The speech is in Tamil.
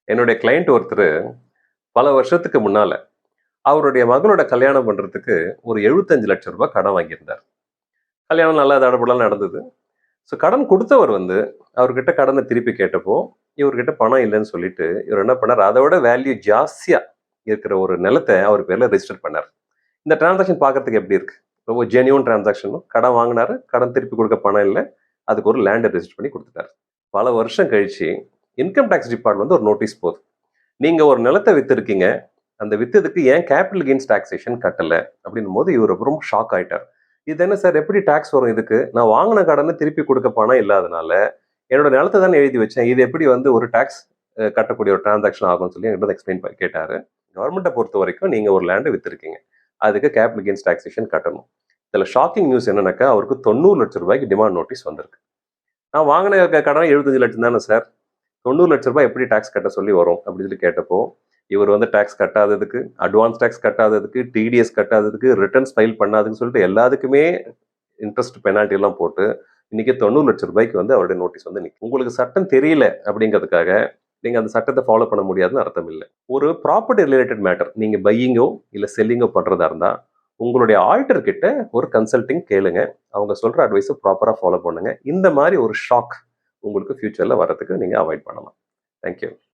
என்னுடைய கிளையண்ட் ஒருத்தரு பல வருஷத்துக்கு முன்னால, அவருடைய மகளோட கல்யாணம் பண்றதுக்கு ஒரு ரூ. 75,00,000 கடன் வாங்கியிருந்தார். கல்யாணம் நல்லா தடபுடலா நடந்தது. கடன் குடுத்தவர் வந்து, அவர்கிட்ட கடன திருப்பி கேட்டப்போ, இவர்கிட்ட பணம் இல்லன்னு சொல்லிட்டு, இவரு என்ன பண்ணாரு, அத விட வேல்யூ ஜாஸ்தியா இருக்கிற ஒரு நிலத்த அவர் பேர்ல ரெஜிஸ்டர் பண்ணாரு. இந்த டிரான்சாக்ஷன் பார்க்கறதுக்கு எப்படி இருக்கு? ரொம்ப ஜென்யூன் டிரான்சாக்ஷன். கடன் வாங்குனாரு, கடன் திருப்பி குடுக்க பணம் இல்ல. அதுக்கு ஒரு லேண்ட ரெஜிஸ்டர் பண்ணி குடுத்துட்டாரு. பல வருஷம் கழிச்சு, இன்கம் டாக்ஸ் டிபார்ட்மெண்ட் ஒரு நோட்டீஸ் போகுது. நீங்க ஒரு நிலத்த வித்திருக்கீங்க. அந்த வித்ததுக்கு ஏன் கேப்பிட்டல் கெயின்ஸ் டாக்ஸேஷன் கட்டல? அப்படின்னும்போது இவரு ரொம்ப ஷாக் ஆயிட்டார். இது என்ன சார் எப்படி டாக்ஸ் வரும் இதுக்கு? நான் வாங்குன கடன திருப்பி குடுக்க பணம் இல்லாதனால, என்னோட நிலத்த தானே எழுதி வச்சேன். இது எப்படி வந்து ஒரு டாக்ஸ் கட்டக்கூடிய ஒரு டிரான்சாக்ஷன் ஆகும்னு சொல்லி என்கிட்ட எக்ஸ்பிளைன் கேட்டாரு. கவர்மெண்ட்ட பொறுத்தவரைக்கும் நீங்க ஒரு லேண்ட வித்திருக்கீங்க. அதுக்கு கேப்பிட்டல் கெயின்ஸ் டாக்ஸேஷன் கட்டணும். இதுல ஷாக்கிங் நியூஸ் என்னன்னாக்கா, அவருக்கு ரூ. 90,00,000 டிமாண்ட் நோட்டீஸ் வந்திருக்கு. நான் வாங்குன கடன் 75,00,000 தானே சார். ரூ. 90,00,000 எப்படி டாக்ஸ் கட்ட சொல்லி வரும்? அப்படின்னு சொல்லி கேட்டப்போ, இவர் வந்து டாக்ஸ் கட்டாததுக்கு, அட்வான்ஸ் டாக்ஸ் கட்டாததுக்கு, டிடிஎஸ் கட்டாததுக்கு, ரிட்டர்ன்ஸ் ஃபைல் பண்ணாததுன்னு சொல்லிட்டு எல்லாத்துக்குமே இன்ட்ரெஸ்ட் பெனால்டி எல்லாம் போட்டு, இன்னைக்கு ரூ. 90,00,000 வந்து அவருடைய நோட்டீஸ் வந்து நிக்கும். உங்களுக்கு சட்டம் தெரியல அப்படிங்கிறதுக்காக, நீங்க அந்த சட்டத்த ஃபாலோ பண்ண முடியாதுன்னு அர்த்தம் இல்ல. ஒரு ப்ராப்பர்ட்டி ரிலேட்டட் மேட்டர் நீங்க பையிங்கோ, இல்ல செல்லிங்கோ பண்றதா இருந்தா, உங்களுடைய ஆடிட்டர் கிட்ட ஒரு கன்சல்டிங் கேளுங்க. அவங்க சொல்ற அட்வைஸ ப்ராப்பரா ஃபாலோ பண்ணுங்க. இந்த மாரி ஒரு ஷாக் உங்களுக்கு ஃபியூச்சர்ல வர்றதுக்கு நீங்க அவாய்ட் பண்ணலாம். Thank you.